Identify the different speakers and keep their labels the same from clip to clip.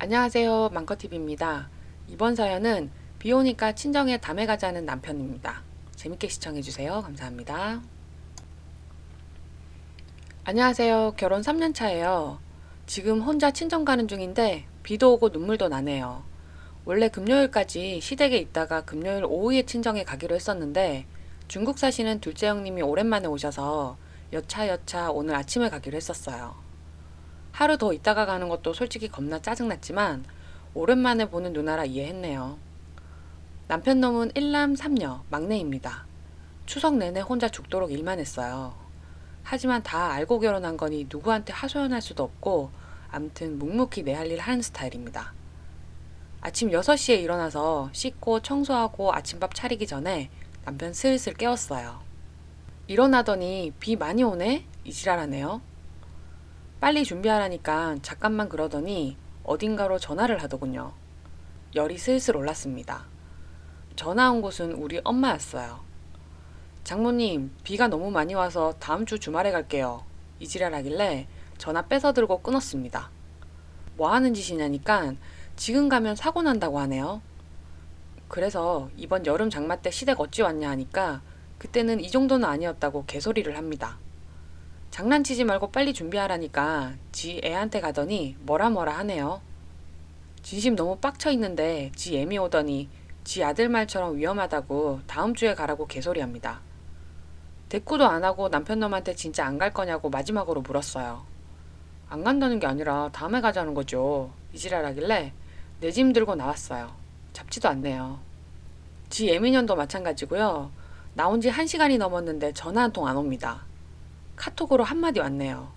Speaker 1: 안녕하세요. 망커TV입니다. 이번 사연은 비 오니까 친정에 담에 가자는 남편입니다. 재밌게 시청해주세요. 감사합니다. 안녕하세요. 결혼 3년 차예요. 지금 혼자 친정 가는 중인데 비도 오고 눈물도 나네요. 원래 금요일까지 시댁에 있다가 금요일 오후에 친정에 가기로 했었는데 중국 사시는 둘째 형님이 오랜만에 오셔서 여차 오늘 아침에 가기로 했었어요. 하루 더 있다가 가는 것도 솔직히 겁나 짜증났지만 오랜만에 보는 누나라 이해했네요. 남편 놈은 일남 삼녀 막내입니다. 추석 내내 혼자 죽도록 일만 했어요. 하지만 다 알고 결혼한 거니 누구한테 하소연할 수도 없고 암튼 묵묵히 내 할 일 하는 스타일입니다. 아침 6시에 일어나서 씻고 청소하고 아침밥 차리기 전에 남편 슬슬 깨웠어요. 일어나더니 비 많이 오네? 이 지랄하네요. 빨리 준비하라니까 잠깐만 그러더니 어딘가로 전화를 하더군요. 열이 슬슬 올랐습니다. 전화 온 곳은 우리 엄마였어요. 장모님, 비가 너무 많이 와서 다음 주 주말에 갈게요. 이 지랄하길래 전화 뺏어 들고 끊었습니다. 뭐 하는 짓이냐니까 지금 가면 사고 난다고 하네요. 그래서 이번 여름 장마 때 시댁 어찌 왔냐 하니까 그때는 이 정도는 아니었다고 개소리를 합니다. 장난치지 말고 빨리 준비하라니까 지 애한테 가더니 뭐라 하네요. 진심 너무 빡쳐 있는데 지 애미 오더니 지 아들 말처럼 위험하다고 다음 주에 가라고 개소리합니다. 대꾸도 안 하고 남편 놈한테 진짜 안 갈 거냐고 마지막으로 물었어요. 안 간다는 게 아니라 다음에 가자는 거죠. 이지랄하길래 내 짐 들고 나왔어요. 잡지도 않네요. 지 애미년도 마찬가지고요. 나온 지 1시간이 넘었는데 전화 한 통 안 옵니다. 카톡으로 한마디 왔네요.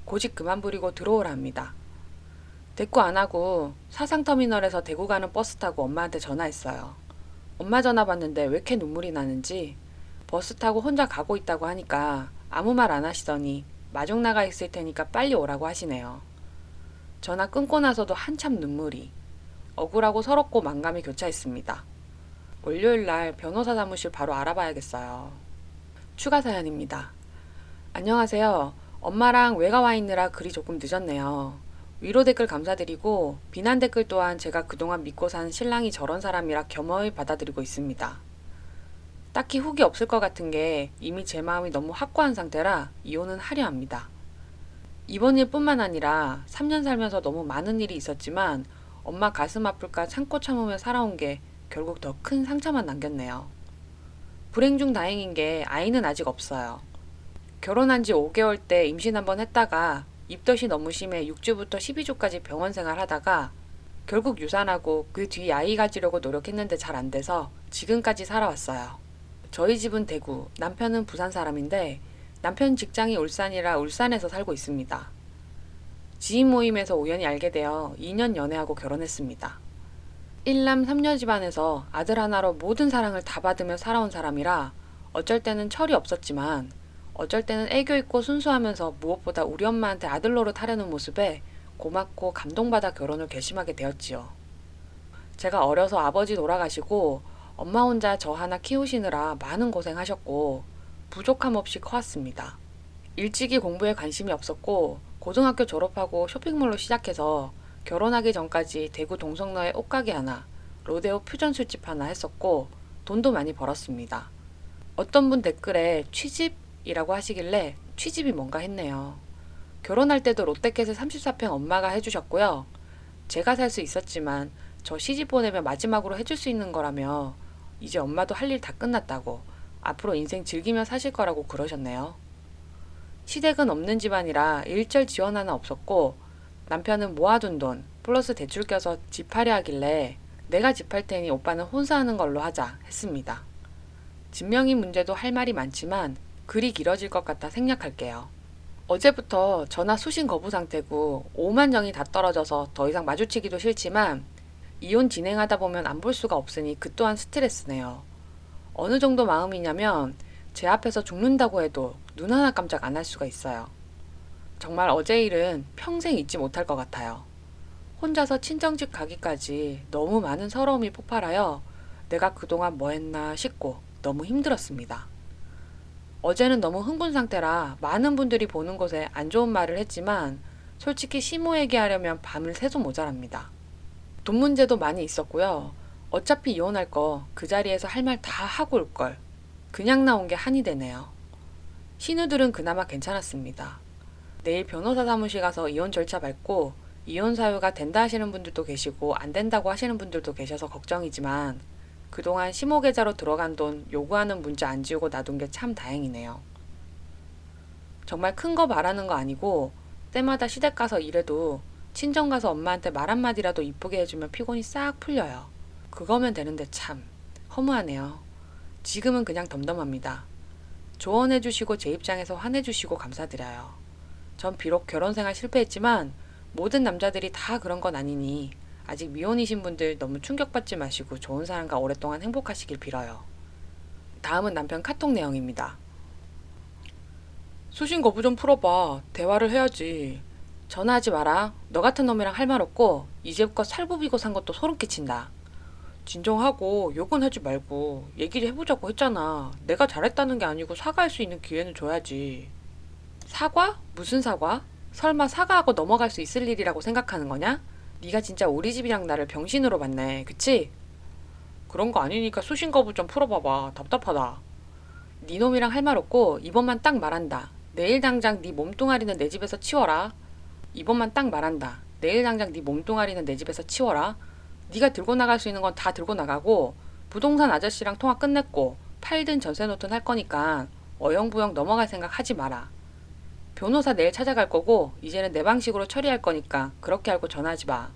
Speaker 1: 고집 그만 부리고 들어오라 합니다. 대꾸 안 하고 사상터미널에서 대구 가는 버스 타고 엄마한테 전화했어요. 엄마 전화 받는데 왜 이렇게 눈물이 나는지 버스 타고 혼자 가고 있다고 하니까 아무 말 안 하시더니 마중 나가 있을 테니까 빨리 오라고 하시네요. 전화 끊고 나서도 한참 눈물이. 억울하고 서럽고 만감이 교차했습니다. 월요일 날 변호사 사무실 바로 알아봐야겠어요. 추가 사연입니다. 안녕하세요. 엄마랑 외가 와 있느라 글이 조금 늦었네요. 위로 댓글 감사드리고 비난 댓글 또한 제가 그동안 믿고 산 신랑이 저런 사람이라 겸허히 받아들이고 있습니다. 딱히 훅이 없을 것 같은 게 이미 제 마음이 너무 확고한 상태라 이혼은 하려 합니다. 이번 일뿐만 아니라 3년 살면서 너무 많은 일이 있었지만 엄마 가슴 아플까 참고 참으며 살아온 게 결국 더 큰 상처만 남겼네요. 불행 중 다행인 게 아이는 아직 없어요. 결혼한 지 5개월 때 임신 한번 했다가 입덧이 너무 심해 6주부터 12주까지 병원 생활 하다가 결국 유산하고 그 뒤 아이 가지려고 노력했는데 잘 안 돼서 지금까지 살아왔어요. 저희 집은 대구, 남편은 부산 사람인데 남편 직장이 울산이라 울산에서 살고 있습니다. 지인 모임에서 우연히 알게 되어 2년 연애하고 결혼했습니다. 일남 삼녀 집안에서 아들 하나로 모든 사랑을 다 받으며 살아온 사람이라 어쩔 때는 철이 없었지만 어쩔 때는 애교 있고 순수하면서 무엇보다 우리 엄마한테 아들 노릇하려는 모습에 고맙고 감동받아 결혼을 결심하게 되었지요. 제가 어려서 아버지 돌아가시고 엄마 혼자 저 하나 키우시느라 많은 고생하셨고 부족함 없이 커왔습니다. 일찍이 공부에 관심이 없었고 고등학교 졸업하고 쇼핑몰로 시작해서 결혼하기 전까지 대구 동성로에 옷가게 하나, 로데오 퓨전 술집 하나 했었고 돈도 많이 벌었습니다. 어떤 분 댓글에 취집이라고 하시길래 취집이 뭔가 했네요. 결혼할 때도 롯데캐슬 34평 엄마가 해주셨고요. 제가 살 수 있었지만 저 시집 보내면 마지막으로 해줄 수 있는 거라며 이제 엄마도 할 일 다 끝났다고 앞으로 인생 즐기며 사실 거라고 그러셨네요. 시댁은 없는 집안이라 일절 지원 하나 없었고 남편은 모아둔 돈 플러스 대출 껴서 집 하려 하길래 내가 집 할 테니 오빠는 혼사하는 걸로 하자 했습니다. 진명인 문제도 할 말이 많지만 글이 길어질 것 같아 생략할게요. 어제부터 전화 수신 거부 상태고 5만 정이 다 떨어져서 더 이상 마주치기도 싫지만 이혼 진행하다 보면 안 볼 수가 없으니 그 또한 스트레스네요. 어느 정도 마음이냐면 제 앞에서 죽는다고 해도 눈 하나 깜짝 안 할 수가 있어요. 정말 어제 일은 평생 잊지 못할 것 같아요. 혼자서 친정집 가기까지 너무 많은 서러움이 폭발하여 내가 그동안 뭐 했나 싶고 너무 힘들었습니다. 어제는 너무 흥분 상태라 많은 분들이 보는 곳에 안 좋은 말을 했지만 솔직히 시모 얘기하려면 밤을 새도 모자랍니다. 돈 문제도 많이 있었고요. 어차피 이혼할 거 그 자리에서 할 말 다 하고 올 걸. 그냥 나온 게 한이 되네요. 신우들은 그나마 괜찮았습니다. 내일 변호사 사무실 가서 이혼 절차 밟고 이혼 사유가 된다 하시는 분들도 계시고 안 된다고 하시는 분들도 계셔서 걱정이지만 그동안 심호 계좌로 들어간 돈 요구하는 문자 안 지우고 놔둔 게 참 다행이네요. 정말 큰 거 말하는 거 아니고 때마다 시댁 가서 일해도 친정 가서 엄마한테 말 한마디라도 이쁘게 해주면 피곤이 싹 풀려요. 그거면 되는데 참 허무하네요. 지금은 그냥 덤덤합니다. 조언해주시고 제 입장에서 화내주시고 감사드려요. 전 비록 결혼생활 실패했지만 모든 남자들이 다 그런 건 아니니 아직 미혼이신 분들 너무 충격받지 마시고 좋은 사람과 오랫동안 행복하시길 빌어요. 다음은 남편 카톡 내용입니다. 수신 거부 좀 풀어봐. 대화를 해야지. 전화하지 마라. 너 같은 놈이랑 할 말 없고 이제껏 살부비고 산 것도 소름 끼친다. 진정하고 욕은 하지 말고 얘기를 해보자고 했잖아. 내가 잘했다는 게 아니고 사과할 수 있는 기회는 줘야지. 사과? 무슨 사과? 설마 사과하고 넘어갈 수 있을 일이라고 생각하는 거냐? 네가 진짜 우리 집이랑 나를 병신으로 봤네. 그치? 그런 거 아니니까 수신 거부 좀 풀어봐봐. 답답하다. 네 놈이랑 할 말 없고 이번만 딱 말한다. 내일 당장 네 몸뚱아리는 내 집에서 치워라. 이번만 딱 말한다. 내일 당장 네 몸뚱아리는 내 집에서 치워라. 네가 들고 나갈 수 있는 건 다 들고 나가고 부동산 아저씨랑 통화 끝냈고 팔든 전세 노튼 할 거니까 어영부영 넘어갈 생각 하지 마라. 변호사 내일 찾아갈 거고 이제는 내 방식으로 처리할 거니까 그렇게 알고 전화하지 마.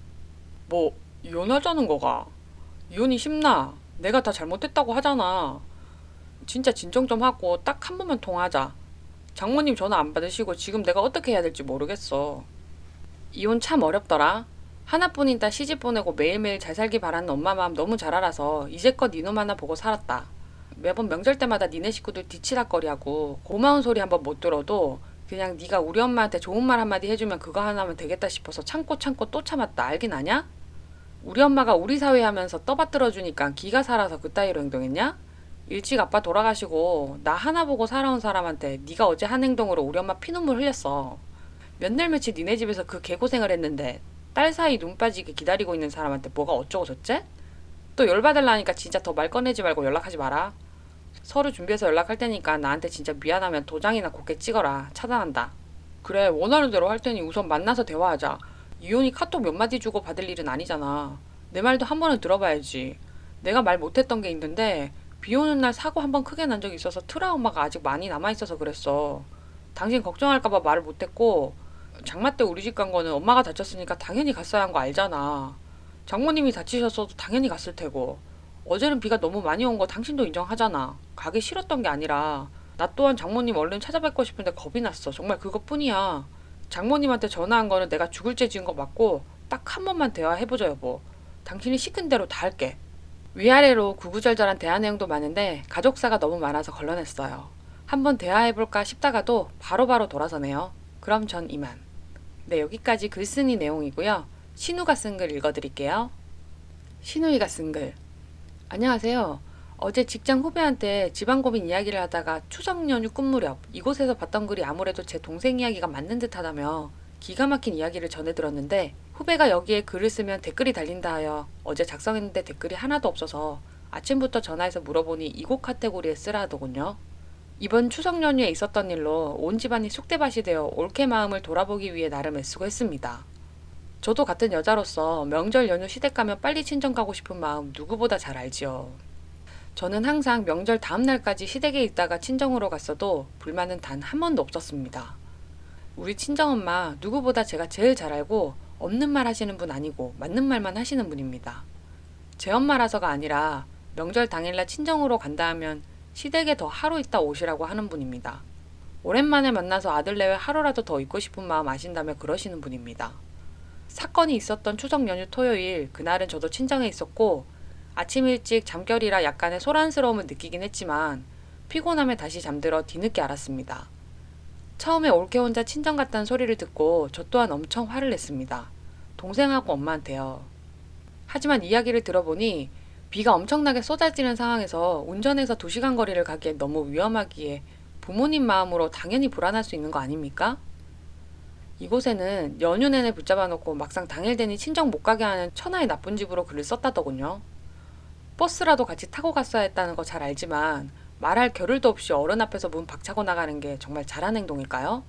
Speaker 1: 뭐 이혼하자는 거가? 이혼이 쉽나? 내가 다 잘못했다고 하잖아. 진짜 진정 좀 하고 딱 한 번만 통화하자. 장모님 전화 안 받으시고 지금 내가 어떻게 해야 될지 모르겠어. 이혼 참 어렵더라. 하나뿐인 딸 시집 보내고 매일매일 잘 살기 바라는 엄마 마음 너무 잘 알아서 이제껏 이놈 하나 보고 살았다. 매번 명절 때마다 니네 식구들 뒤치락거리하고 고마운 소리 한번 못 들어도 그냥 네가 우리 엄마한테 좋은 말 한마디 해주면 그거 하나면 되겠다 싶어서 참고 참고 또 참았다. 알긴 아냐? 우리 엄마가 우리 사회 하면서 떠받들어주니까 기가 살아서 그따위로 행동했냐? 일찍 아빠 돌아가시고 나 하나 보고 살아온 사람한테 네가 어제 한 행동으로 우리 엄마 피눈물 흘렸어. 몇 날 며칠 니네 집에서 그 개고생을 했는데 딸 사이 눈 빠지게 기다리고 있는 사람한테 뭐가 어쩌고 저째? 또 열받을라니까 진짜 더 말 꺼내지 말고 연락하지 마라. 서류 준비해서 연락할 테니까 나한테 진짜 미안하면 도장이나 곱게 찍어라. 차단한다. 그래 원하는 대로 할 테니 우선 만나서 대화하자. 이혼이 카톡 몇 마디 주고 받을 일은 아니잖아. 내 말도 한 번은 들어봐야지. 내가 말 못했던 게 있는데 비 오는 날 사고 한 번 크게 난 적이 있어서 트라우마가 아직 많이 남아있어서 그랬어. 당신 걱정할까봐 말을 못했고 장마 때 우리 집 간 거는 엄마가 다쳤으니까 당연히 갔어야 한 거 알잖아. 장모님이 다치셨어도 당연히 갔을 테고. 어제는 비가 너무 많이 온 거 당신도 인정하잖아. 가기 싫었던 게 아니라 나 또한 장모님 얼른 찾아뵙고 싶은데 겁이 났어. 정말 그것뿐이야. 장모님한테 전화한 거는 내가 죽을 죄 지은 거 맞고 딱 한 번만 대화해보자 여보. 당신이 시킨 대로 다 할게. 위아래로 구구절절한 대화 내용도 많은데 가족사가 너무 많아서 걸러냈어요. 한번 대화해볼까 싶다가도 바로바로 돌아서네요. 그럼 전 이만. 네, 여기까지 글쓴이 내용이고요. 신우가 쓴 글 읽어드릴게요. 신우이가 쓴 글. 안녕하세요. 어제 직장 후배한테 집안 고민 이야기를 하다가 추석 연휴 끝 무렵 이곳에서 봤던 글이 아무래도 제 동생 이야기가 맞는 듯하다며 기가 막힌 이야기를 전해 들었는데 후배가 여기에 글을 쓰면 댓글이 달린다 하여 어제 작성했는데 댓글이 하나도 없어서 아침부터 전화해서 물어보니 이곳 카테고리에 쓰라 하더군요. 이번 추석 연휴에 있었던 일로 온 집안이 쑥대밭이 되어 옳게 마음을 돌아보기 위해 나름 애쓰고 했습니다. 저도 같은 여자로서 명절 연휴 시댁 가면 빨리 친정 가고 싶은 마음 누구보다 잘 알지요. 저는 항상 명절 다음 날까지 시댁에 있다가 친정으로 갔어도 불만은 단 한 번도 없었습니다. 우리 친정엄마 누구보다 제가 제일 잘 알고 없는 말 하시는 분 아니고 맞는 말만 하시는 분입니다. 제 엄마라서가 아니라 명절 당일날 친정으로 간다 하면 시댁에 더 하루 있다 오시라고 하는 분입니다. 오랜만에 만나서 아들 내외 하루라도 더 있고 싶은 마음 아신다며 그러시는 분입니다. 사건이 있었던 추석 연휴 토요일 그날은 저도 친정에 있었고 아침 일찍 잠결이라 약간의 소란스러움을 느끼긴 했지만 피곤함에 다시 잠들어 뒤늦게 알았습니다. 처음에 올케 혼자 친정 갔다는 소리를 듣고 저 또한 엄청 화를 냈습니다. 동생하고 엄마한테요. 하지만 이야기를 들어보니 비가 엄청나게 쏟아지는 상황에서 운전해서 2시간 거리를 가기엔 너무 위험하기에 부모님 마음으로 당연히 불안할 수 있는 거 아닙니까? 이곳에는 연휴 내내 붙잡아 놓고 막상 당일 되니 친정 못 가게 하는 천하의 나쁜 집으로 글을 썼다더군요. 버스라도 같이 타고 갔어야 했다는 거 잘 알지만 말할 겨를도 없이 어른 앞에서 문 박차고 나가는 게 정말 잘한 행동일까요?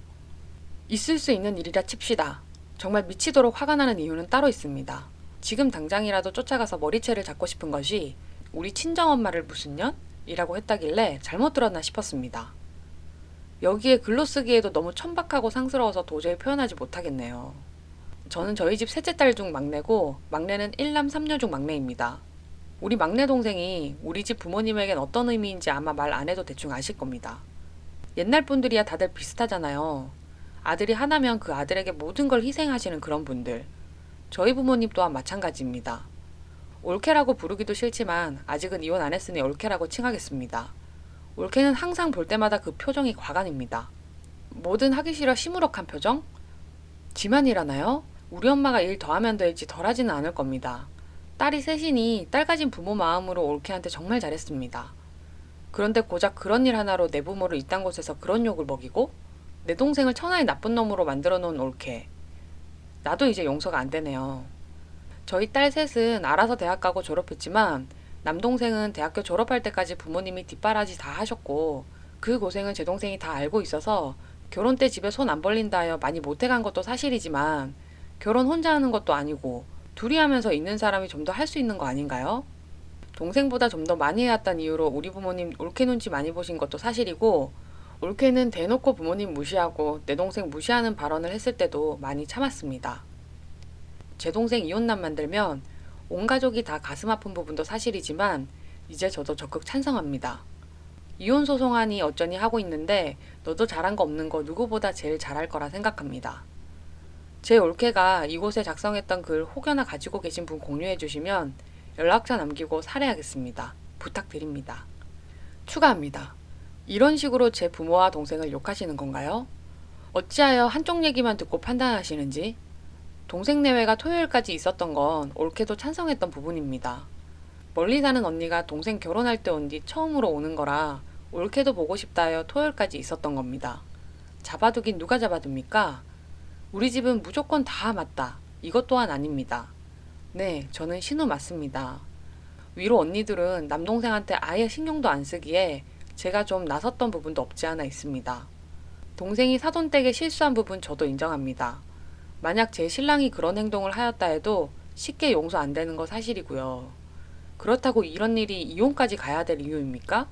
Speaker 1: 있을 수 있는 일이라 칩시다. 정말 미치도록 화가 나는 이유는 따로 있습니다. 지금 당장이라도 쫓아가서 머리채를 잡고 싶은 것이 우리 친정엄마를 무슨 년? 이라고 했다길래 잘못 들었나 싶었습니다. 여기에 글로 쓰기에도 너무 천박하고 상스러워서 도저히 표현하지 못하겠네요. 저는 저희 집 셋째 딸 중 막내고 막내는 1남 3녀 중 막내입니다. 우리 막내 동생이 우리 집 부모님에겐 어떤 의미인지 아마 말 안 해도 대충 아실 겁니다. 옛날 분들이야 다들 비슷하잖아요. 아들이 하나면 그 아들에게 모든 걸 희생하시는 그런 분들. 저희 부모님 또한 마찬가지입니다. 올케라고 부르기도 싫지만 아직은 이혼 안 했으니 올케라고 칭하겠습니다. 올케는 항상 볼 때마다 그 표정이 과간입니다. 뭐든 하기 싫어 시무룩한 표정? 지만 일하나요? 우리 엄마가 일 더하면 될지 덜하지는 않을 겁니다. 딸이 셋이니 딸 가진 부모 마음으로 올케한테 정말 잘했습니다. 그런데 고작 그런 일 하나로 내 부모를 이딴 곳에서 그런 욕을 먹이고 내 동생을 천하의 나쁜 놈으로 만들어 놓은 올케. 나도 이제 용서가 안 되네요. 저희 딸 셋은 알아서 대학 가고 졸업했지만 남동생은 대학교 졸업할 때까지 부모님이 뒷바라지 다 하셨고 그 고생은 제 동생이 다 알고 있어서 결혼 때 집에 손 안 벌린다 하여 많이 못해간 것도 사실이지만 결혼 혼자 하는 것도 아니고 둘이 하면서 있는 사람이 좀 더 할 수 있는 거 아닌가요? 동생보다 좀 더 많이 해왔다는 이유로 우리 부모님 올케 눈치 많이 보신 것도 사실이고 올케는 대놓고 부모님 무시하고 내 동생 무시하는 발언을 했을 때도 많이 참았습니다. 제 동생 이혼남 만들면 온 가족이 다 가슴 아픈 부분도 사실이지만 이제 저도 적극 찬성합니다. 이혼 소송하니 어쩌니 하고 있는데 너도 잘한 거 없는 거 누구보다 제일 잘할 거라 생각합니다. 제 올케가 이곳에 작성했던 글 혹여나 가지고 계신 분 공유해 주시면 연락처 남기고 살해하겠습니다. 부탁드립니다. 추가합니다. 이런 식으로 제 부모와 동생을 욕하시는 건가요? 어찌하여 한쪽 얘기만 듣고 판단하시는지? 동생 내외가 토요일까지 있었던 건 올케도 찬성했던 부분입니다. 멀리 사는 언니가 동생 결혼할 때 온 뒤 처음으로 오는 거라 올케도 보고 싶다 하여 토요일까지 있었던 겁니다. 잡아두긴 누가 잡아둡니까? 우리 집은 무조건 다 맞다. 이것 또한 아닙니다. 네, 저는 신우 맞습니다. 위로 언니들은 남동생한테 아예 신경도 안 쓰기에 제가 좀 나섰던 부분도 없지 않아 있습니다. 동생이 사돈댁에 실수한 부분 저도 인정합니다. 만약 제 신랑이 그런 행동을 하였다 해도 쉽게 용서 안 되는 거 사실이고요. 그렇다고 이런 일이 이혼까지 가야 될 이유입니까?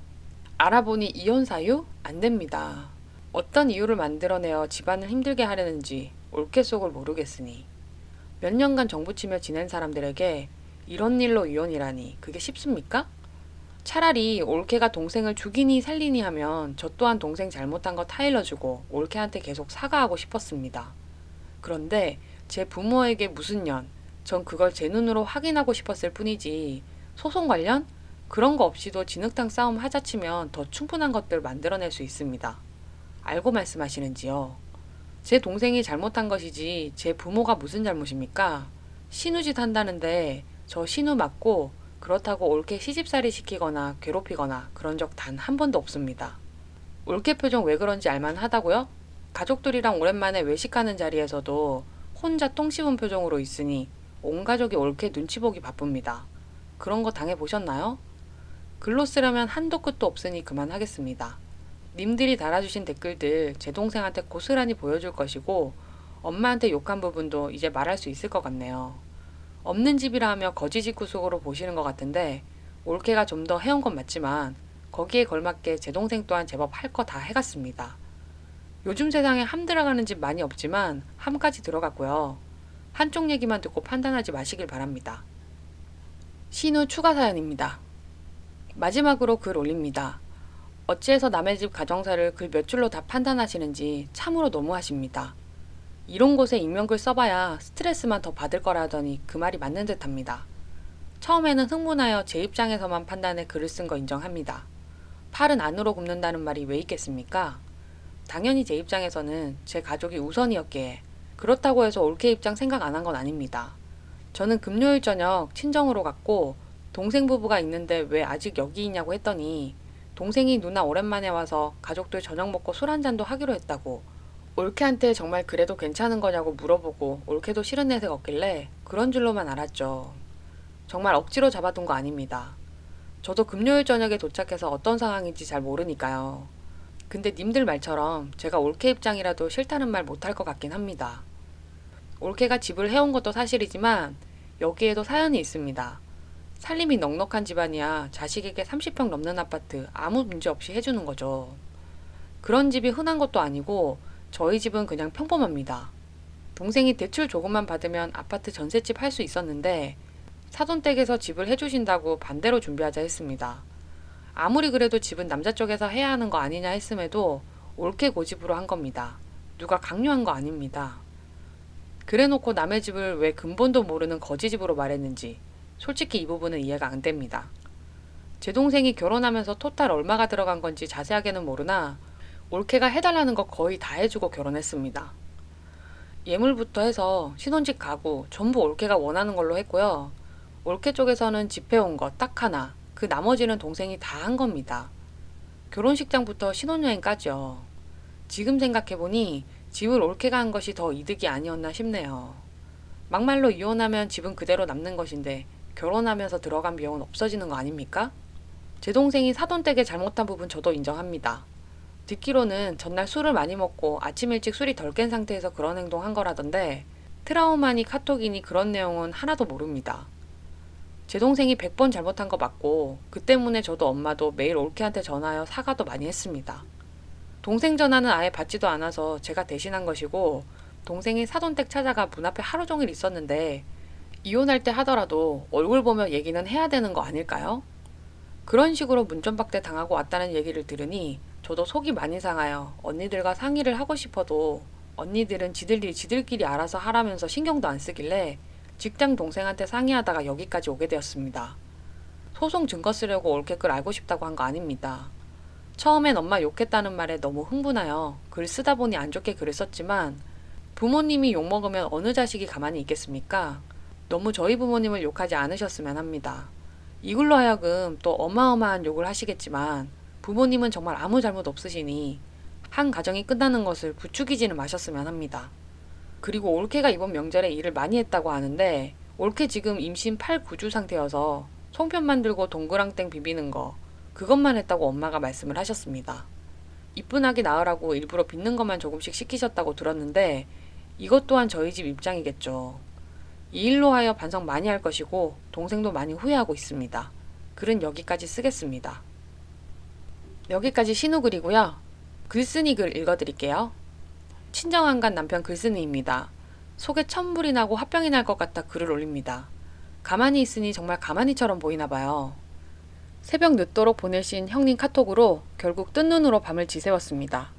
Speaker 1: 알아보니 이혼 사유? 안 됩니다. 어떤 이유를 만들어내어 집안을 힘들게 하려는지 올케 속을 모르겠으니 몇 년간 정부치며 지낸 사람들에게 이런 일로 이혼이라니 그게 쉽습니까? 차라리 올케가 동생을 죽이니 살리니 하면 저 또한 동생 잘못한 거 타일러주고 올케한테 계속 사과하고 싶었습니다. 그런데 제 부모에게 무슨 년, 전 그걸 제 눈으로 확인하고 싶었을 뿐이지 소송 관련? 그런 거 없이도 진흙탕 싸움 하자 치면 더 충분한 것들 만들어낼 수 있습니다. 알고 말씀하시는지요? 제 동생이 잘못한 것이지 제 부모가 무슨 잘못입니까? 신우짓 한다는데 저 신우 맞고 그렇다고 올케 시집살이 시키거나 괴롭히거나 그런 적 단 한 번도 없습니다. 올케 표정 왜 그런지 알만하다고요? 가족들이랑 오랜만에 외식하는 자리에서도 혼자 똥 씹은 표정으로 있으니 온 가족이 올케 눈치 보기 바쁩니다. 그런 거 당해보셨나요? 글로 쓰려면 한도 끝도 없으니 그만하겠습니다. 님들이 달아주신 댓글들 제 동생한테 고스란히 보여줄 것이고 엄마한테 욕한 부분도 이제 말할 수 있을 것 같네요. 없는 집이라 하며 거지 짓구 속으로 보시는 것 같은데 올케가 좀 더 해온 건 맞지만 거기에 걸맞게 제 동생 또한 제법 할 거 다 해갔습니다. 요즘 세상에 함 들어가는 집 많이 없지만 함까지 들어갔고요. 한쪽 얘기만 듣고 판단하지 마시길 바랍니다. 신우 추가 사연입니다. 마지막으로 글 올립니다. 어찌해서 남의 집 가정사를 글 몇 줄로 다 판단하시는지 참으로 너무하십니다. 이런 곳에 익명글 써봐야 스트레스만 더 받을 거라 하더니 그 말이 맞는 듯 합니다. 처음에는 흥분하여 제 입장에서만 판단해 글을 쓴 거 인정합니다. 팔은 안으로 굽는다는 말이 왜 있겠습니까? 당연히 제 입장에서는 제 가족이 우선이었기에 그렇다고 해서 올케 입장 생각 안 한 건 아닙니다. 저는 금요일 저녁 친정으로 갔고 동생 부부가 있는데 왜 아직 여기 있냐고 했더니 동생이 누나 오랜만에 와서 가족들 저녁 먹고 술 한잔도 하기로 했다고 올케한테 정말 그래도 괜찮은 거냐고 물어보고 올케도 싫은 내색 없길래 그런 줄로만 알았죠. 정말 억지로 잡아둔 거 아닙니다. 저도 금요일 저녁에 도착해서 어떤 상황인지 잘 모르니까요. 근데 님들 말처럼 제가 올케 입장이라도 싫다는 말 못할 것 같긴 합니다. 올케가 집을 해온 것도 사실이지만 여기에도 사연이 있습니다. 살림이 넉넉한 집안이야 자식에게 30평 넘는 아파트 아무 문제 없이 해주는 거죠. 그런 집이 흔한 것도 아니고 저희 집은 그냥 평범합니다. 동생이 대출 조금만 받으면 아파트 전셋집 할 수 있었는데 사돈댁에서 집을 해주신다고 반대로 준비하자 했습니다. 아무리 그래도 집은 남자 쪽에서 해야 하는 거 아니냐 했음에도 옳게 고집으로 한 겁니다. 누가 강요한 거 아닙니다. 그래놓고 남의 집을 왜 근본도 모르는 거지 집으로 말했는지 솔직히 이 부분은 이해가 안 됩니다. 제 동생이 결혼하면서 토탈 얼마가 들어간 건지 자세하게는 모르나 올케가 해달라는 거 거의 다 해주고 결혼했습니다. 예물부터 해서 신혼집 가구 전부 올케가 원하는 걸로 했고요. 올케 쪽에서는 집 해온 거 딱 하나, 그 나머지는 동생이 다 한 겁니다. 결혼식장부터 신혼여행까지요. 지금 생각해보니 집을 올케가 한 것이 더 이득이 아니었나 싶네요. 막말로 이혼하면 집은 그대로 남는 것인데 결혼하면서 들어간 비용은 없어지는 거 아닙니까? 제 동생이 사돈댁에 잘못한 부분 저도 인정합니다. 듣기로는 전날 술을 많이 먹고 아침 일찍 술이 덜 깬 상태에서 그런 행동한 거라던데 트라우마니 카톡이니 그런 내용은 하나도 모릅니다. 제 동생이 100번 잘못한 거 맞고 그 때문에 저도 엄마도 매일 올케한테 전화하여 사과도 많이 했습니다. 동생 전화는 아예 받지도 않아서 제가 대신한 것이고 동생이 사돈댁 찾아가 문 앞에 하루 종일 있었는데 이혼할 때 하더라도 얼굴 보며 얘기는 해야 되는 거 아닐까요? 그런 식으로 문전박대 당하고 왔다는 얘기를 들으니 저도 속이 많이 상하여 언니들과 상의를 하고 싶어도 언니들은 지들 일 지들끼리 알아서 하라면서 신경도 안 쓰길래 직장 동생한테 상의하다가 여기까지 오게 되었습니다. 소송 증거 쓰려고 올케 글 알고 싶다고 한 거 아닙니다. 처음엔 엄마 욕했다는 말에 너무 흥분하여 글 쓰다 보니 안 좋게 글을 썼지만 부모님이 욕먹으면 어느 자식이 가만히 있겠습니까? 너무 저희 부모님을 욕하지 않으셨으면 합니다. 이 글로 하여금 또 어마어마한 욕을 하시겠지만 부모님은 정말 아무 잘못 없으시니 한 가정이 끝나는 것을 부추기지는 마셨으면 합니다. 그리고 올케가 이번 명절에 일을 많이 했다고 하는데 올케 지금 임신 8, 9주 상태여서 송편 만들고 동그랑땡 비비는 거 그것만 했다고 엄마가 말씀을 하셨습니다. 이쁜아기 낳으라고 일부러 빚는 것만 조금씩 시키셨다고 들었는데 이것 또한 저희 집 입장이겠죠. 이 일로 하여 반성 많이 할 것이고 동생도 많이 후회하고 있습니다. 글은 여기까지 쓰겠습니다. 여기까지 신우글이고요. 글쓴이 글 읽어드릴게요. 친정안간 남편 글쓴이입니다. 속에 천불이 나고 화병이 날 것 같아 글을 올립니다. 가만히 있으니 정말 가만히처럼 보이나 봐요. 새벽 늦도록 보내신 형님 카톡으로 결국 뜬 눈으로 밤을 지새웠습니다.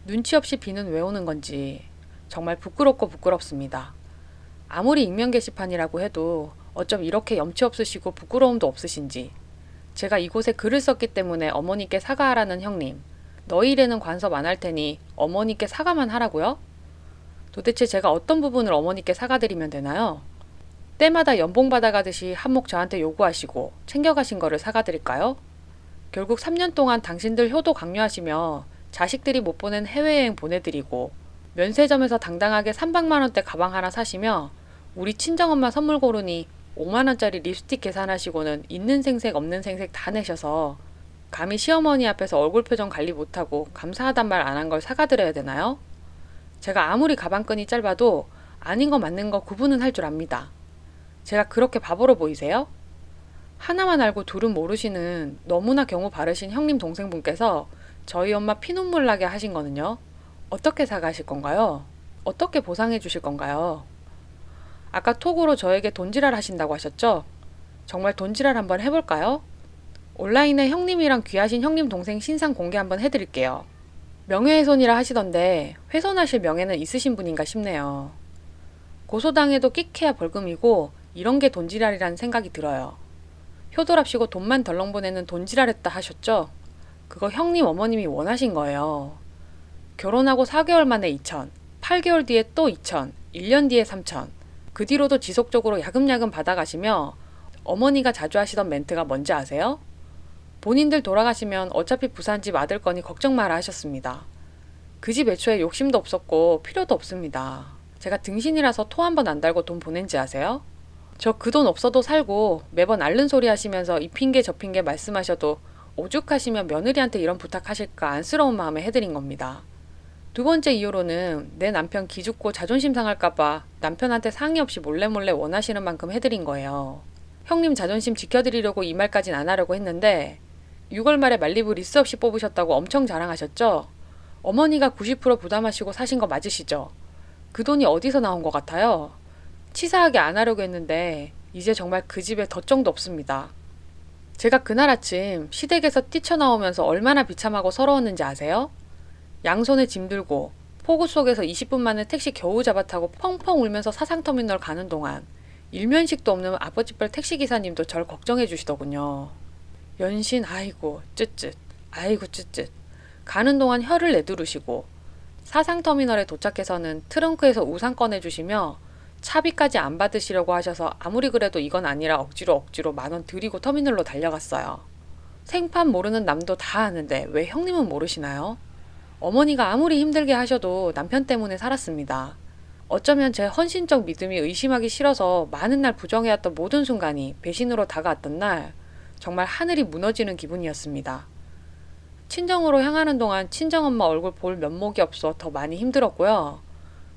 Speaker 1: 눈치 없이 비는 왜 오는 건지 정말 부끄럽고 부끄럽습니다. 아무리 익명 게시판이라고 해도 어쩜 이렇게 염치 없으시고 부끄러움도 없으신지. 제가 이곳에 글을 썼기 때문에 어머니께 사과하라는 형님. 너희 일에는 간섭 안 할 테니 어머니께 사과만 하라고요? 도대체 제가 어떤 부분을 어머니께 사과드리면 되나요? 때마다 연봉 받아가듯이 한몫 저한테 요구하시고 챙겨가신 거를 사과드릴까요? 결국 3년 동안 당신들 효도 강요하시며 자식들이 못 보낸 해외여행 보내드리고 면세점에서 당당하게 300만원대 가방 하나 사시며 우리 친정엄마 선물 고르니 5만원짜리 립스틱 계산하시고는 있는 생색 없는 생색 다 내셔서 감히 시어머니 앞에서 얼굴 표정 관리 못하고 감사하단 말 안 한 걸 사과드려야 되나요? 제가 아무리 가방끈이 짧아도 아닌 거 맞는 거 구분은 할 줄 압니다. 제가 그렇게 바보로 보이세요? 하나만 알고 둘은 모르시는 너무나 경우 바르신 형님 동생분께서 저희 엄마 피눈물 나게 하신 거는요. 어떻게 사과하실 건가요? 어떻게 보상해 주실 건가요? 아까 톡으로 저에게 돈지랄 하신다고 하셨죠? 정말 돈지랄 한번 해볼까요? 온라인에 형님이랑 귀하신 형님 동생 신상 공개 한번 해드릴게요. 명예훼손이라 하시던데 훼손하실 명예는 있으신 분인가 싶네요. 고소당해도 끽해야 벌금이고 이런 게 돈지랄이라는 생각이 들어요. 효도랍시고 돈만 덜렁 보내는 돈지랄했다 하셨죠? 그거 형님 어머님이 원하신 거예요. 결혼하고 4개월 만에 2천, 8개월 뒤에 또 2천, 1년 뒤에 3천. 그 뒤로도 지속적으로 야금야금 받아가시며 어머니가 자주 하시던 멘트가 뭔지 아세요? 본인들 돌아가시면 어차피 부산집 아들 거니 걱정 마라 하셨습니다. 그 집 애초에 욕심도 없었고 필요도 없습니다. 제가 등신이라서 토 한 번 안 달고 돈 보낸지 아세요? 저 그 돈 없어도 살고 매번 앓는 소리 하시면서 이 핑계 저 핑계 말씀하셔도 오죽하시면 며느리한테 이런 부탁하실까 안쓰러운 마음에 해드린 겁니다. 두 번째 이유로는 내 남편 기죽고 자존심 상할까봐 남편한테 상의 없이 몰래 원하시는 만큼 해드린 거예요. 형님 자존심 지켜드리려고 이 말까진 안 하려고 했는데 6월 말에 말리부 리스 없이 뽑으셨다고 엄청 자랑하셨죠? 어머니가 90% 부담하시고 사신 거 맞으시죠? 그 돈이 어디서 나온 것 같아요? 치사하게 안 하려고 했는데 이제 정말 그 집에 덧정도 없습니다. 제가 그날 아침 시댁에서 뛰쳐나오면서 얼마나 비참하고 서러웠는지 아세요? 양손에 짐 들고 폭우 속에서 20분 만에 택시 겨우 잡아타고 펑펑 울면서 사상터미널 가는 동안 일면식도 없는 아버지뻘 택시기사님도 절 걱정해 주시더군요. 연신 아이고 쯧쯧 아이고 쯧쯧 가는 동안 혀를 내두르시고 사상터미널에 도착해서는 트렁크에서 우산 꺼내주시며 차비까지 안 받으시려고 하셔서 아무리 그래도 이건 아니라 억지로 10,000원 드리고 터미널로 달려갔어요. 생판 모르는 남도 다 아는데 왜 형님은 모르시나요? 어머니가 아무리 힘들게 하셔도 남편 때문에 살았습니다. 어쩌면 제 헌신적 믿음이 의심하기 싫어서 많은 날 부정해왔던 모든 순간이 배신으로 다가왔던 날 정말 하늘이 무너지는 기분이었습니다. 친정으로 향하는 동안 친정엄마 얼굴 볼 면목이 없어 더 많이 힘들었고요.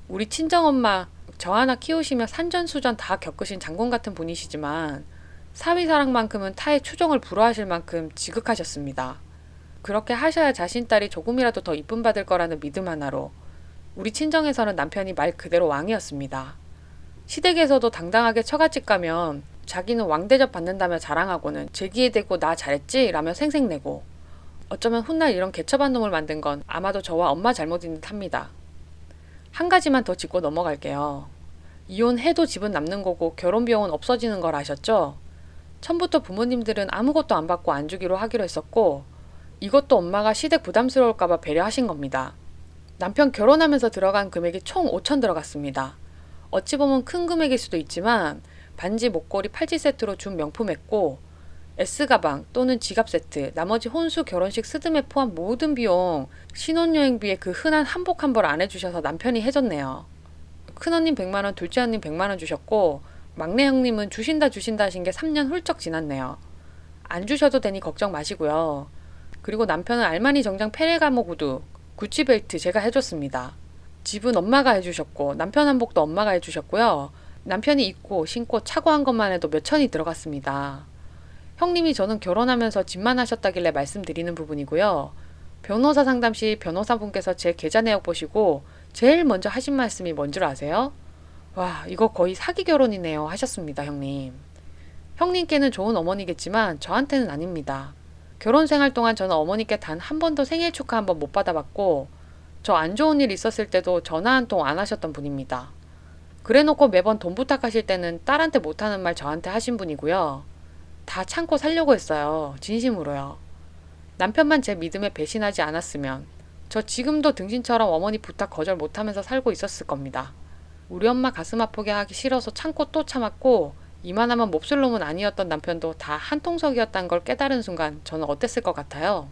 Speaker 1: 우리 친정엄마 저 하나 키우시며 산전수전 다 겪으신 장군 같은 분이시지만 사위사랑만큼은 타의 추종을 불허하실 만큼 지극하셨습니다. 그렇게 하셔야 자신 딸이 조금이라도 더 이쁨 받을 거라는 믿음 하나로 우리 친정에서는 남편이 말 그대로 왕이었습니다. 시댁에서도 당당하게 처갓집 가면 자기는 왕대접 받는다며 자랑하고는 제 귀에 대고 나 잘했지? 라며 생색내고 어쩌면 훗날 이런 개처반 놈을 만든 건 아마도 저와 엄마 잘못인 듯 합니다. 한 가지만 더 짚고 넘어갈게요. 이혼해도 집은 남는 거고 결혼비용은 없어지는 걸 아셨죠? 처음부터 부모님들은 아무것도 안 받고 안 주기로 하기로 했었고 이것도 엄마가 시댁 부담스러울까봐 배려하신 겁니다. 남편 결혼하면서 들어간 금액이 총 5천 들어갔습니다. 어찌 보면 큰 금액일 수도 있지만 반지, 목걸이, 팔찌 세트로 준 명품했고 S가방 또는 지갑 세트, 나머지 혼수, 결혼식, 스드메 포함 모든 비용 신혼여행비에 그 흔한 한복 한 벌 안 해주셔서 남편이 해줬네요. 큰언님 100만원, 둘째 언님 100만원 주셨고 막내 형님은 주신다 하신 게 3년 훌쩍 지났네요. 안 주셔도 되니 걱정 마시고요. 그리고 남편은 알마니 정장 페레가모 구두, 구찌 벨트 제가 해줬습니다. 집은 엄마가 해주셨고 남편 한복도 엄마가 해주셨고요. 남편이 입고 신고 차고 한 것만 해도 몇 천이 들어갔습니다. 형님이 저는 결혼하면서 집만 하셨다길래 말씀드리는 부분이고요. 변호사 상담 시 변호사분께서 제 계좌 내역 보시고 제일 먼저 하신 말씀이 뭔 줄 아세요? 와, 이거 거의 사기 결혼이네요 하셨습니다, 형님. 형님께는 좋은 어머니겠지만 저한테는 아닙니다. 결혼 생활 동안 저는 어머니께 단 한 번도 생일 축하 한 번 못 받아봤고 저 안 좋은 일 있었을 때도 전화 한 통 안 하셨던 분입니다. 그래놓고 매번 돈 부탁하실 때는 딸한테 못하는 말 저한테 하신 분이고요. 다 참고 살려고 했어요. 진심으로요. 남편만 제 믿음에 배신하지 않았으면 저 지금도 등신처럼 어머니 부탁 거절 못하면서 살고 있었을 겁니다. 우리 엄마 가슴 아프게 하기 싫어서 참고 또 참았고 이만하면 몹쓸 놈은 아니었던 남편도 다 한통속이었다는 걸 깨달은 순간 저는 어땠을 것 같아요?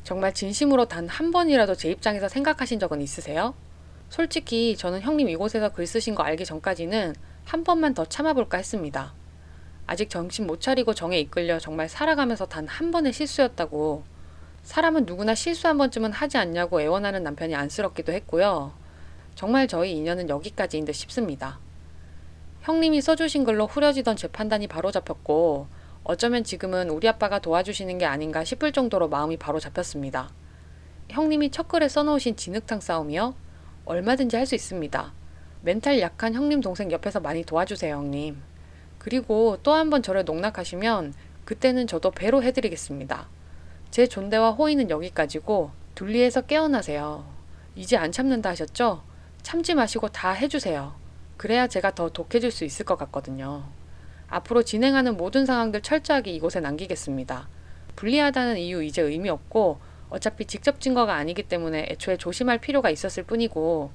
Speaker 1: 정말 진심으로 단 한 번이라도 제 입장에서 생각하신 적은 있으세요? 솔직히 저는 형님 이곳에서 글 쓰신 거 알기 전까지는 한 번만 더 참아볼까 했습니다. 아직 정신 못 차리고 정에 이끌려 정말 살아가면서 단 한 번의 실수였다고 사람은 누구나 실수 한 번쯤은 하지 않냐고 애원하는 남편이 안쓰럽기도 했고요. 정말 저희 인연은 여기까지인 듯 싶습니다. 형님이 써주신 글로 흐려지던 제 판단이 바로 잡혔고 어쩌면 지금은 우리 아빠가 도와주시는 게 아닌가 싶을 정도로 마음이 바로 잡혔습니다. 형님이 첫 글에 써놓으신 진흙탕 싸움이요? 얼마든지 할 수 있습니다. 멘탈 약한 형님 동생 옆에서 많이 도와주세요, 형님. 그리고 또 한 번 저를 농락하시면 그때는 저도 배로 해드리겠습니다. 제 존대와 호의는 여기까지고 둘리에서 깨어나세요. 이제 안 참는다 하셨죠? 참지 마시고 다 해주세요. 그래야 제가 더 독해질 수 있을 것 같거든요. 앞으로 진행하는 모든 상황들 철저하게 이곳에 남기겠습니다. 불리하다는 이유 이제 의미 없고 어차피 직접 증거가 아니기 때문에 애초에 조심할 필요가 있었을 뿐이고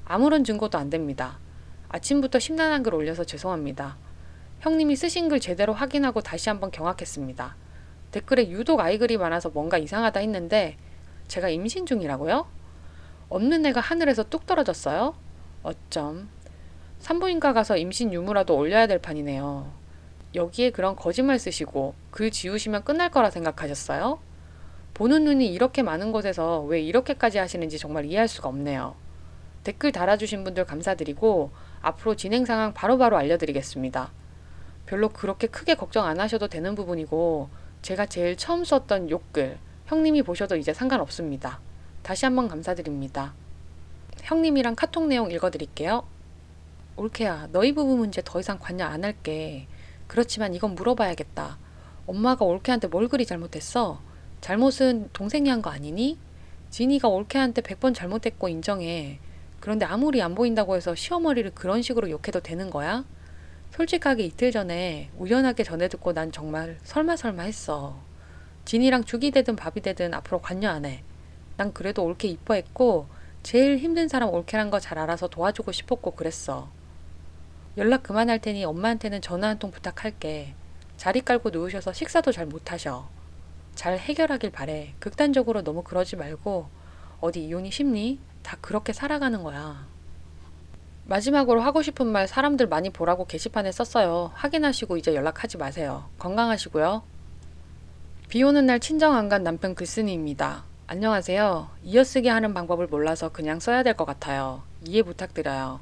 Speaker 1: 아무런 증거도 안 됩니다. 아침부터 심란한 글 올려서 죄송합니다. 형님이 쓰신 글 제대로 확인하고 다시 한번 경악했습니다. 댓글에 유독 아이글이 많아서 뭔가 이상하다 했는데 제가 임신 중이라고요? 없는 애가 하늘에서 뚝 떨어졌어요? 어쩜. 산부인과 가서 임신 유무라도 올려야 될 판이네요. 여기에 그런 거짓말 쓰시고 글 지우시면 끝날 거라 생각하셨어요? 보는 눈이 이렇게 많은 곳에서 왜 이렇게까지 하시는지 정말 이해할 수가 없네요. 댓글 달아주신 분들 감사드리고 앞으로 진행 상황 바로바로 알려드리겠습니다. 별로 그렇게 크게 걱정 안 하셔도 되는 부분이고 제가 제일 처음 썼던 욕글 형님이 보셔도 이제 상관없습니다. 다시 한번 감사드립니다. 형님이랑 카톡 내용 읽어드릴게요. 올케야, 너희 부부 문제 더 이상 관여 안 할게. 그렇지만 이건 물어봐야겠다. 엄마가 올케한테 뭘 그리 잘못했어? 잘못은 동생이 한 거 아니니? 진이가 올케한테 100번 잘못했고 인정해. 그런데 아무리 안 보인다고 해서 시어머니를 그런 식으로 욕해도 되는 거야? 솔직하게 이틀 전에 우연하게 전해 듣고 난 정말 설마 했어. 진이랑 죽이 되든 밥이 되든 앞으로 관여 안 해. 난 그래도 올케 이뻐했고 제일 힘든 사람 올케란 거 잘 알아서 도와주고 싶었고 그랬어. 연락 그만할 테니 엄마한테는 전화 한 통 부탁할게. 자리 깔고 누우셔서 식사도 잘 못하셔. 잘 해결하길 바래. 극단적으로 너무 그러지 말고 어디 이혼이 쉽니? 다 그렇게 살아가는 거야. 마지막으로 하고 싶은 말 사람들 많이 보라고 게시판에 썼어요. 확인하시고 이제 연락하지 마세요. 건강하시고요. 비 오는 날 친정 안 간 남편 글쓴이입니다. 안녕하세요. 이어쓰기 하는 방법을 몰라서 그냥 써야 될 것 같아요. 이해 부탁드려요.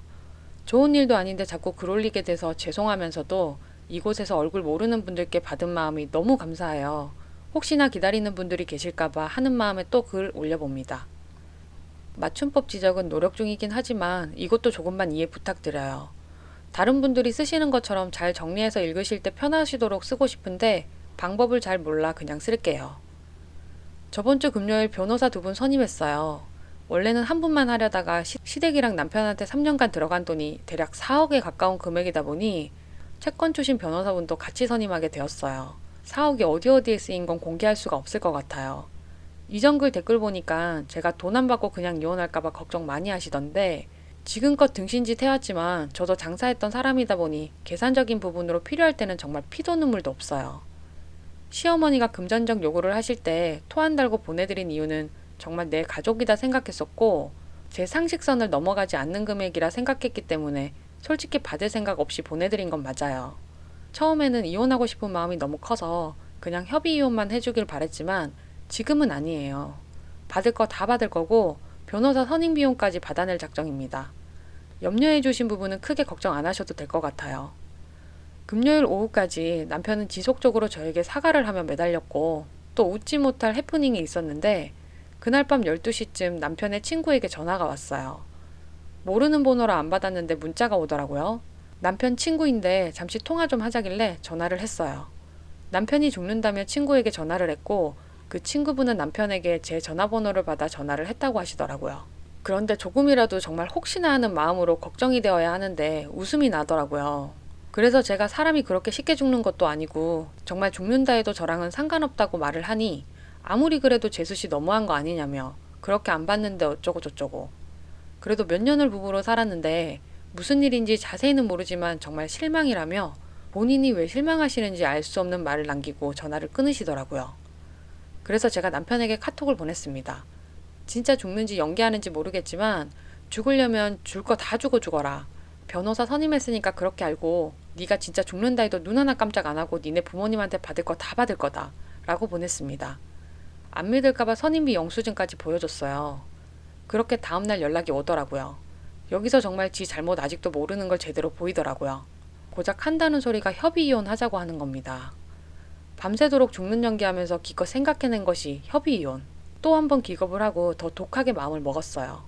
Speaker 1: 좋은 일도 아닌데 자꾸 글 올리게 돼서 죄송하면서도 이곳에서 얼굴 모르는 분들께 받은 마음이 너무 감사해요. 혹시나 기다리는 분들이 계실까봐 하는 마음에 또 글 올려봅니다. 맞춤법 지적은 노력 중이긴 하지만 이것도 조금만 이해 부탁드려요. 다른 분들이 쓰시는 것처럼 잘 정리해서 읽으실 때 편하시도록 쓰고 싶은데 방법을 잘 몰라 그냥 쓸게요. 저번 주 금요일 변호사 2분 선임했어요. 원래는 한 분만 하려다가 시댁이랑 남편한테 3년간 들어간 돈이 대략 4억에 가까운 금액이다 보니 채권 출신 변호사분도 같이 선임하게 되었어요. 4억이 어디에 쓰인 건 공개할 수가 없을 것 같아요. 이전 글 댓글 보니까 제가 돈 안 받고 그냥 이혼할까봐 걱정 많이 하시던데 지금껏 등신짓 해왔지만 저도 장사했던 사람이다 보니 계산적인 부분으로 필요할 때는 정말 피도 눈물도 없어요. 시어머니가 금전적 요구를 하실 때 토 안 달고 보내드린 이유는 정말 내 가족이다 생각했었고 제 상식선을 넘어가지 않는 금액이라 생각했기 때문에 솔직히 받을 생각 없이 보내드린 건 맞아요. 처음에는 이혼하고 싶은 마음이 너무 커서 그냥 협의 이혼만 해주길 바랬지만 지금은 아니에요. 받을 거 다 받을 거고 변호사 선임 비용까지 받아낼 작정입니다. 염려해 주신 부분은 크게 걱정 안 하셔도 될 것 같아요. 금요일 오후까지 남편은 지속적으로 저에게 사과를 하며 매달렸고 또 웃지 못할 해프닝이 있었는데 그날 밤 12시쯤 남편의 친구에게 전화가 왔어요. 모르는 번호라 안 받았는데 문자가 오더라고요. 남편 친구인데 잠시 통화 좀 하자길래 전화를 했어요. 남편이 죽는다며 친구에게 전화를 했고 그 친구분은 남편에게 제 전화번호를 받아 전화를 했다고 하시더라고요. 그런데 조금이라도 정말 혹시나 하는 마음으로 걱정이 되어야 하는데 웃음이 나더라고요. 그래서 제가 사람이 그렇게 쉽게 죽는 것도 아니고 정말 죽는다 해도 저랑은 상관없다고 말을 하니 아무리 그래도 재수씨 너무한 거 아니냐며 그렇게 안 봤는데 어쩌고 저쩌고. 그래도 몇 년을 부부로 살았는데 무슨 일인지 자세히는 모르지만 정말 실망이라며 본인이 왜 실망하시는지 알 수 없는 말을 남기고 전화를 끊으시더라고요. 그래서 제가 남편에게 카톡을 보냈습니다. 진짜 죽는지 연기하는지 모르겠지만 죽으려면 줄 거 다 주고 죽어라. 변호사 선임했으니까 그렇게 알고 네가 진짜 죽는다 해도 눈 하나 깜짝 안 하고 니네 부모님한테 받을 거 다 받을 거다. 라고 보냈습니다. 안 믿을까봐 선임비 영수증까지 보여줬어요. 그렇게 다음날 연락이 오더라고요. 여기서 정말 지 잘못 아직도 모르는 걸 제대로 보이더라고요. 고작 한다는 소리가 협의 이혼 하자고 하는 겁니다. 밤새도록 죽는 연기하면서 기껏 생각해낸 것이 협의 이혼. 또 한 번 기겁을 하고 더 독하게 마음을 먹었어요.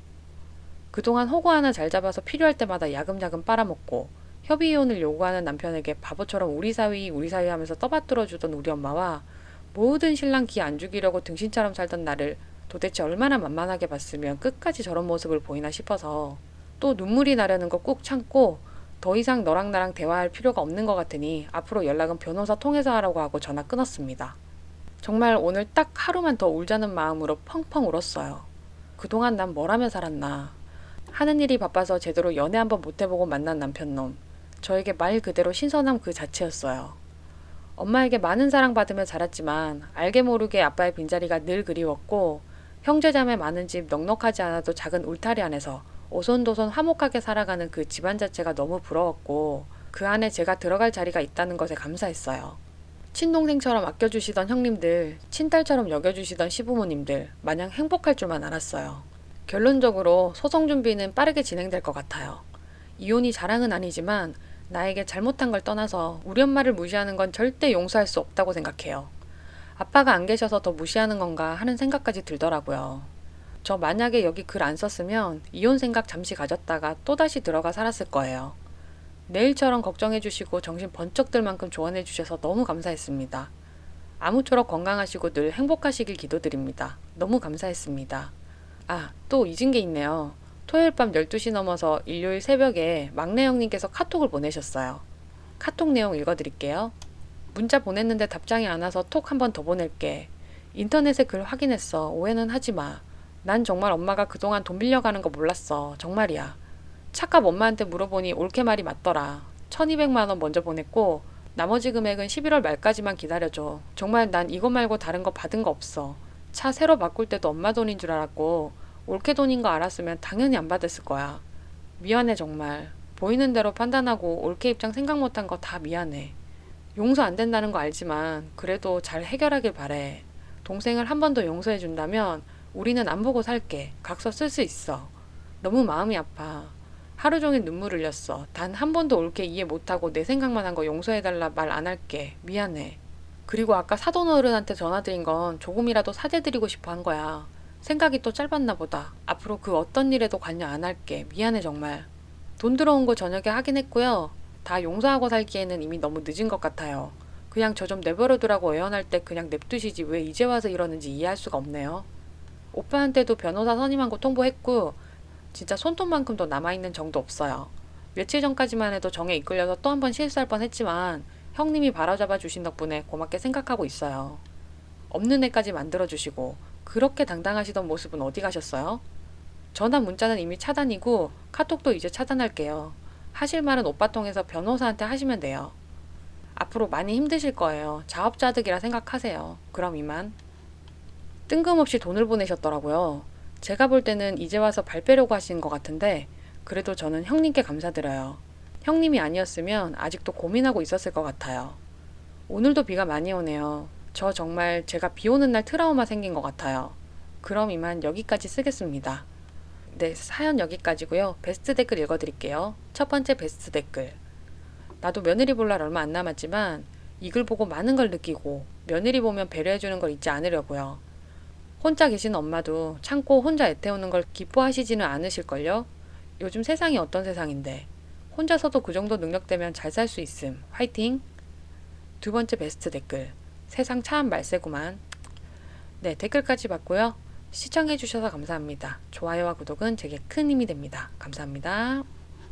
Speaker 1: 그동안 호구 하나 잘 잡아서 필요할 때마다 야금야금 빨아먹고 협의 이혼을 요구하는 남편에게 바보처럼 우리 사위 하면서 떠받들어 주던 우리 엄마와 모든 신랑 기 안 죽이려고 등신처럼 살던 나를 도대체 얼마나 만만하게 봤으면 끝까지 저런 모습을 보이나 싶어서 또 눈물이 나려는 거 꾹 참고 더 이상 너랑 나랑 대화할 필요가 없는 것 같으니 앞으로 연락은 변호사 통해서 하라고 하고 전화 끊었습니다. 정말 오늘 딱 하루만 더 울자는 마음으로 펑펑 울었어요. 그동안 난 뭘 하며 살았나. 하는 일이 바빠서 제대로 연애 한번 못 해보고 만난 남편놈. 저에게 말 그대로 신선함 그 자체였어요. 엄마에게 많은 사랑받으며 자랐지만 알게 모르게 아빠의 빈자리가 늘 그리웠고 형제자매 많은 집 넉넉하지 않아도 작은 울타리 안에서 오손도손 화목하게 살아가는 그 집안 자체가 너무 부러웠고 그 안에 제가 들어갈 자리가 있다는 것에 감사했어요. 친동생처럼 아껴주시던 형님들, 친딸처럼 여겨주시던 시부모님들 마냥 행복할 줄만 알았어요. 결론적으로 소송 준비는 빠르게 진행될 것 같아요. 이혼이 자랑은 아니지만 나에게 잘못한 걸 떠나서 우리 엄마를 무시하는 건 절대 용서할 수 없다고 생각해요. 아빠가 안 계셔서 더 무시하는 건가 하는 생각까지 들더라고요. 저 만약에 여기 글 안 썼으면 이혼 생각 잠시 가졌다가 또다시 들어가 살았을 거예요. 내일처럼 걱정해주시고 정신 번쩍 들 만큼 조언해주셔서 너무 감사했습니다. 아무쪼록 건강하시고 늘 행복하시길 기도드립니다. 너무 감사했습니다. 아, 또 잊은 게 있네요. 토요일 밤 12시 넘어서 일요일 새벽에 막내 형님께서 카톡을 보내셨어요. 카톡 내용 읽어드릴게요. 문자 보냈는데 답장이 안 와서 톡 한 번 더 보낼게. 인터넷에 글 확인했어. 오해는 하지 마. 난 정말 엄마가 그동안 돈 빌려가는 거 몰랐어. 정말이야. 착각 엄마한테 물어보니 옳게 말이 맞더라. 1200만 원 먼저 보냈고 나머지 금액은 11월 말까지만 기다려줘. 정말 난 이거 말고 다른 거 받은 거 없어. 차 새로 바꿀 때도 엄마 돈인 줄 알았고 옳게 돈인 거 알았으면 당연히 안 받았을 거야. 미안해 정말. 보이는 대로 판단하고 옳게 입장 생각 못한 거 다 미안해. 용서 안 된다는 거 알지만 그래도 잘 해결하길 바래. 동생을 한 번 더 용서해 준다면 우리는 안 보고 살게. 각서 쓸 수 있어. 너무 마음이 아파. 하루 종일 눈물 흘렸어. 단 한 번도 옳게 이해 못하고 내 생각만 한 거 용서해달라 말 안 할게. 미안해. 그리고 아까 사돈 어른한테 전화드린 건 조금이라도 사죄드리고 싶어 한 거야. 생각이 또 짧았나 보다. 앞으로 그 어떤 일에도 관여 안 할게. 미안해 정말. 돈 들어온 거 저녁에 확인했고요. 다 용서하고 살기에는 이미 너무 늦은 것 같아요. 그냥 저 좀 내버려두라고 애원할 때 그냥 냅두시지 왜 이제 와서 이러는지 이해할 수가 없네요. 오빠한테도 변호사 선임한 거 통보했고 진짜 손톱만큼도 남아있는 정도 없어요. 며칠 전까지만 해도 정에 이끌려서 또 한 번 실수할 뻔했지만 형님이 바로잡아 주신 덕분에 고맙게 생각하고 있어요. 없는 애까지 만들어주시고 그렇게 당당하시던 모습은 어디 가셨어요? 전화 문자는 이미 차단이고 카톡도 이제 차단할게요. 하실 말은 오빠 통해서 변호사한테 하시면 돼요. 앞으로 많이 힘드실 거예요. 자업자득이라 생각하세요. 그럼 이만. 뜬금없이 돈을 보내셨더라고요. 제가 볼 때는 이제 와서 발 빼려고 하시는 것 같은데 그래도 저는 형님께 감사드려요. 형님이 아니었으면 아직도 고민하고 있었을 것 같아요. 오늘도 비가 많이 오네요. 저 정말 제가 비 오는 날 트라우마 생긴 것 같아요. 그럼 이만 여기까지 쓰겠습니다. 네, 사연 여기까지고요. 베스트 댓글 읽어드릴게요. 첫 번째 베스트 댓글. 나도 며느리 볼 날 얼마 안 남았지만 이 글 보고 많은 걸 느끼고 며느리 보면 배려해주는 걸 잊지 않으려고요. 혼자 계신 엄마도 참고 혼자 애태우는 걸 기뻐하시지는 않으실걸요? 요즘 세상이 어떤 세상인데 혼자서도 그 정도 능력되면 잘 살 수 있음. 화이팅! 두 번째 베스트 댓글. 세상 참 말세구만. 네, 댓글까지 봤고요. 시청해주셔서 감사합니다. 좋아요와 구독은 제게 큰 힘이 됩니다. 감사합니다.